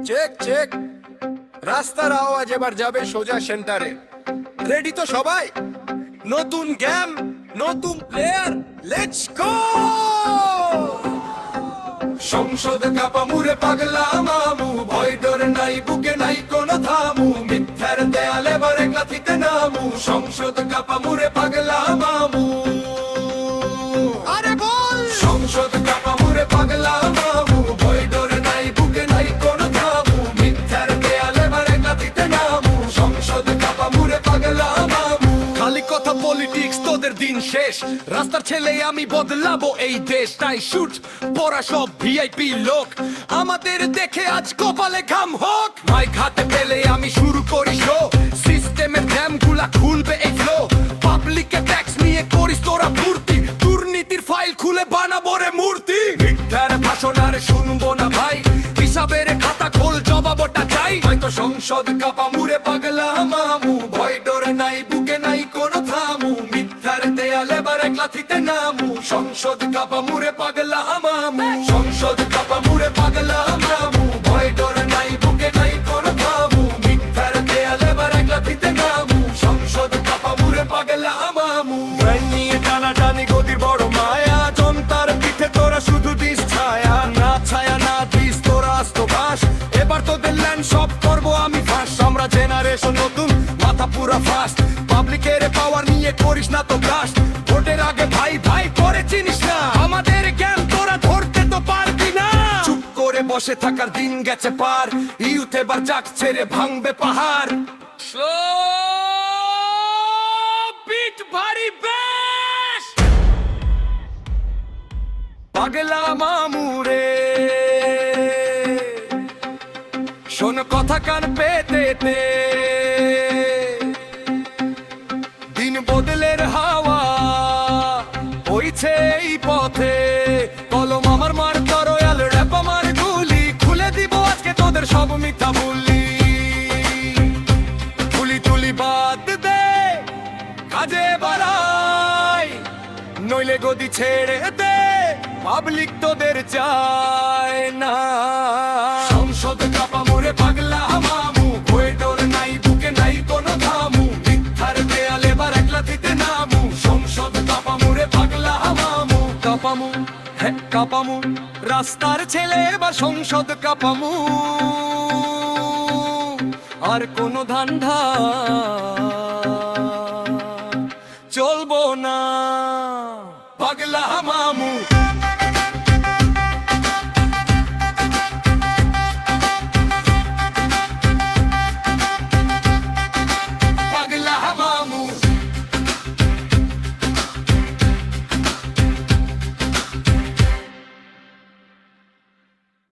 Check check. রাস্তার আওয়াজ এবার যাবে সোজা সেন্টারে। রেডি তো সবাই? নতুন গেম, নতুন প্লেয়ার, লেটস গো! সংসদ কাপা মুরে পাগলা মামু, ভয় ডর নাই বুকে নাই কোনো থামু, মিথ্যার দেয়ালে বারে গাথিতে নামু। সংসদ কাপা মুরে পাগলা মামু, আরে বল! সংসদ কাপা মুরে পাগলা মামু, ভয় ডর নাই বুকে নাই কোনো থামু, মিথ্যার দেয়ালে বারে গাথিতে নামু। সংসদ কাপা মুরে পাগলা মামু। খালি কথা পলিটিক্স, তোদের দিন শেষ। রাস্তার ছেলে আমি বদলাবো এই দেশ, তাই শুট পড়া সব ভিআইপি লোক আমাদের দেখে আজ কপালে ঘাম হোক। মাইক হাতে পেলে আমি শুরু করি শো, সিস্টেমের জ্যাম গুলা খুলবে এই ফ্লো। পাবলিকে ট্যাক্স নিয়ে করিস তোরা ফুর্তি, দুর্নীতির ফাইল খুলে বানাবো রে মূর্তি। মিথ্যার ভাষণ আর শুনবো না ভাই, হিসাবের খাতা খোল জবাবটা চাই। হয়তো সংসদ কাপা মুরে পাগলা মামু, ভয় ডরে নাই বুকে নাই কোনো থামু, মিথ্যার দেয়ালে বারে লাথিতে নামু। সংসদ কাপা মুরে পাগলা মামু, সংসদ কাপা মুরে পাগলা মামু, ভয় ডরে নাই বুকে নাই কোনো থামু, মিথ্যার দেয়ালে বারে লাথিতে নামু। সংসদ কাপা মুরে পাগলা মামু। ব্রেন নিয়ে টানা টানি গদির বড় মায়া, জনতার পিঠে তোরা শুধু দিস ছায়া। না ছায়া না দিস তোরা আস্ত বাস, এবার তোদের ল্যান্ড সব করবো আমি ফাঁস। আমরা জেনারেশন নতুন, মাথা পুরা ফাস্ট, পাবলিকের পাওয়ার নিয়ে করিস না তো ব্লাস্ট। ভোটের আগে ভাই ভাই করে চিনিস না, আমাদের জ্ঞান তোরা ধরতে তো পারবি না। চুপ করে বসে থাকার দিন গেছে পার, ইউথ এবার জাগ ছেড়ে ভাঙবে পাহাড়। বিট ভারী বেশ পাগলা মামুরে, শোন কথা কান পেতে দিন বদলের হাওয়া হইছে এই পথে। কলম আমার মার তরোয়াল, র‍্যাপ আমার গুলি, খুলে দিব আজকে তোদের সব মিথ্যা বুলি। তুলি তুলি বাদ দে, কাজে বাড়াই, নইলে গদি ছেড়ে দে, পাবলিক তোদের চায় না। সংসদ কাপা মুরে পাগলা মামু, ভয় ডর নাই বুকে নাই কোনো থামু, মিথ্যার দেয়ালে বার একলা দিতে নামু। সংসদ কাপা মুরে পাগলা মামু, কাপামু হ্যাঁ কাপামু, রাস্তার ছেলে এবার সংসদ কাপামু। আর কোনো ধান্দা চলবো না, পাগলা মামু।